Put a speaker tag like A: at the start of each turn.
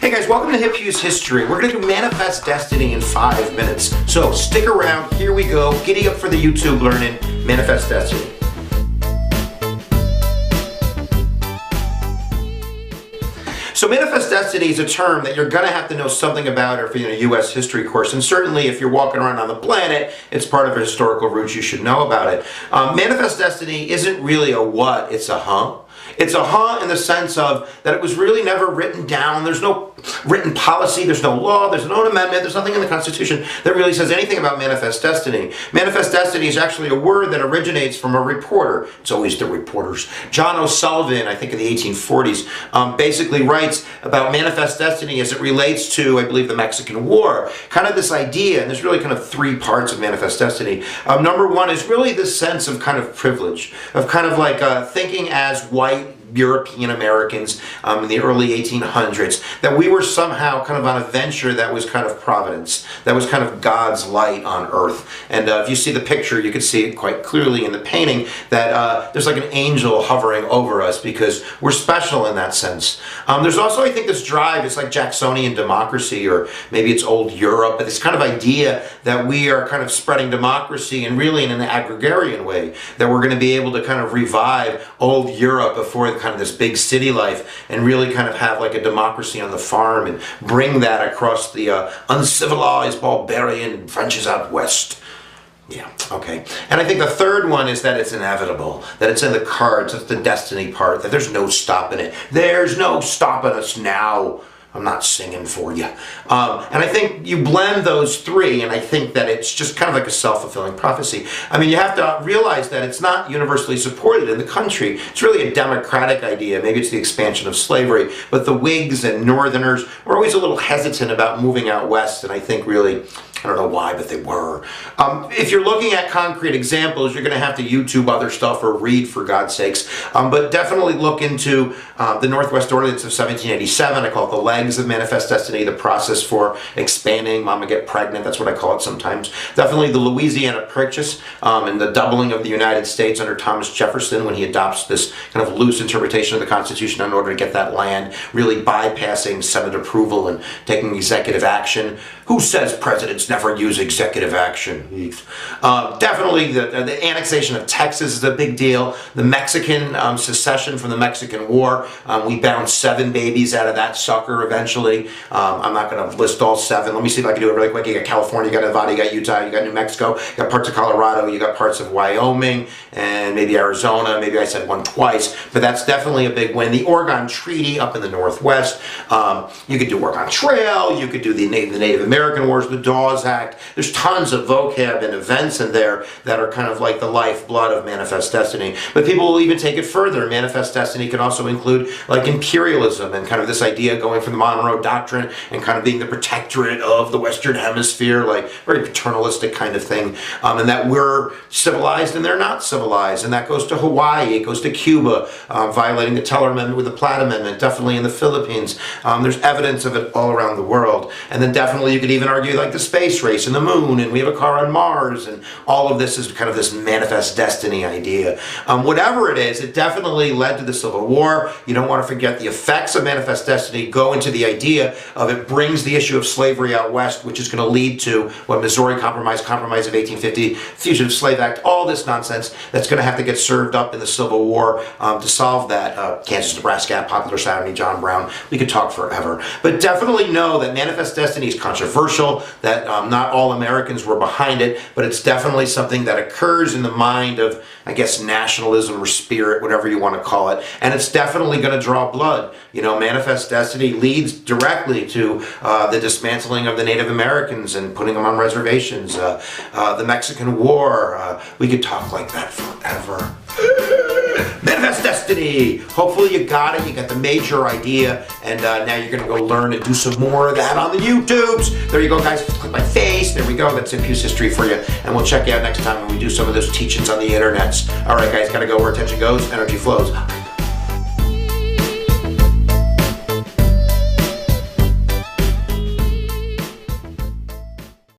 A: Hey guys, welcome to Hip Hughes History. We're going to do Manifest Destiny in 5 minutes. So stick around, here we go. Giddy up for the YouTube learning, Manifest Destiny. So Manifest Destiny is a term that you're going to have to know something about if you're in a U.S. history course, and certainly if you're walking around on the planet, it's part of a historical roots, you should know about it. Manifest Destiny isn't really a what, it's a huh. It's a huh in the sense of that it was really never written down. There's no written policy, there's no law, there's no amendment, there's nothing in the Constitution that really says anything about Manifest Destiny. Manifest Destiny is actually a word that originates from a reporter. It's always the reporters. John O'Sullivan, I think in the 1840s, basically writes about Manifest Destiny as it relates to, I believe, the Mexican War. Kind of this idea, and there's really kind of 3 parts of Manifest Destiny. Number 1 is really this sense of kind of privilege, of kind of like thinking as white European Americans in the early 1800s, that we were somehow kind of on a venture that was kind of providence, that was kind of God's light on earth. And if you see the picture, you can see it quite clearly in the painting that there's like an angel hovering over us because we're special in that sense. There's also, I think, this drive, it's like Jacksonian democracy, or maybe it's old Europe, but this kind of idea that we are kind of spreading democracy and really in an agrarian way, that we're going to be able to kind of revive old Europe before kind of this big city life and really kind of have like a democracy on the farm and bring that across the uncivilized barbarian Frenches out west. Yeah, okay. And I think the third one is that it's inevitable, that it's in the cards, it's the destiny part, that there's no stopping it. There's no stopping us now. I'm not singing for you. And I think you blend those 3, and I think that it's just kind of like a self-fulfilling prophecy. I mean, you have to realize that it's not universally supported in the country. It's really a democratic idea. Maybe it's the expansion of slavery. But the Whigs and Northerners were always a little hesitant about moving out west, and I think really, I don't know why, but they were. If you're looking at concrete examples, you're going to have to YouTube other stuff or read, for God's sakes. But definitely look into the Northwest Ordinance of 1787. I call it the legs of Manifest Destiny, the process for expanding, mama get pregnant, that's what I call it sometimes. Definitely the Louisiana Purchase and the doubling of the United States under Thomas Jefferson when he adopts this kind of loose interpretation of the Constitution in order to get that land, really bypassing Senate approval and taking executive action. Who says presidents never use executive action? Definitely the annexation of Texas is a big deal. The Mexican secession from the Mexican War. We bound 7 babies out of that sucker eventually. I'm not going to list all 7. Let me see if I can do it really quick. You got California, you got Nevada, you got Utah, you got New Mexico, you got parts of Colorado, you got parts of Wyoming, and maybe Arizona. Maybe I said one twice, but that's definitely a big win. The Oregon Treaty up in the Northwest. You could do Oregon Trail. You could do the Native American Wars, the Dawes Act. There's tons of vocab and events in there that are kind of like the lifeblood of Manifest Destiny. But people will even take it further. Manifest Destiny can also include like imperialism and kind of this idea going from the Monroe Doctrine and kind of being the protectorate of the Western Hemisphere, like very paternalistic kind of thing. And that we're civilized and they're not civilized. And that goes to Hawaii, it goes to Cuba, violating the Teller Amendment with the Platt Amendment, definitely in the Philippines. There's evidence of it all around the world. And then definitely you could even argue like the space race and the moon, and we have a car on Mars, and all of this is kind of this Manifest Destiny idea. Whatever it is, it definitely led to the Civil War. You don't want to forget the effects of Manifest Destiny go into the idea of it brings the issue of slavery out west, which is going to lead to what Missouri Compromise of 1850, Fugitive Slave Act, all this nonsense that's going to have to get served up in the Civil War to solve that. Kansas, Nebraska, Popular Sodomy, John Brown, we could talk forever. But definitely know that Manifest Destiny is controversial, that not all Americans were behind it, but it's definitely something that occurs in the mind of, I guess, nationalism or spirit, whatever you want to call it, and it's definitely going to draw blood. You know, Manifest Destiny leads directly to the dismantling of the Native Americans and putting them on reservations, the Mexican War. We could talk like that forever. Manifest Destiny! Hopefully you got it, you got the major idea, and now you're going to go learn and do some more of that on the YouTubes. There you go, guys. Click my face. There we go. That's Hip Hughes History for you. And we'll check you out next time when we do some of those teachings on the internets. All right, guys, got to go where attention goes, energy flows.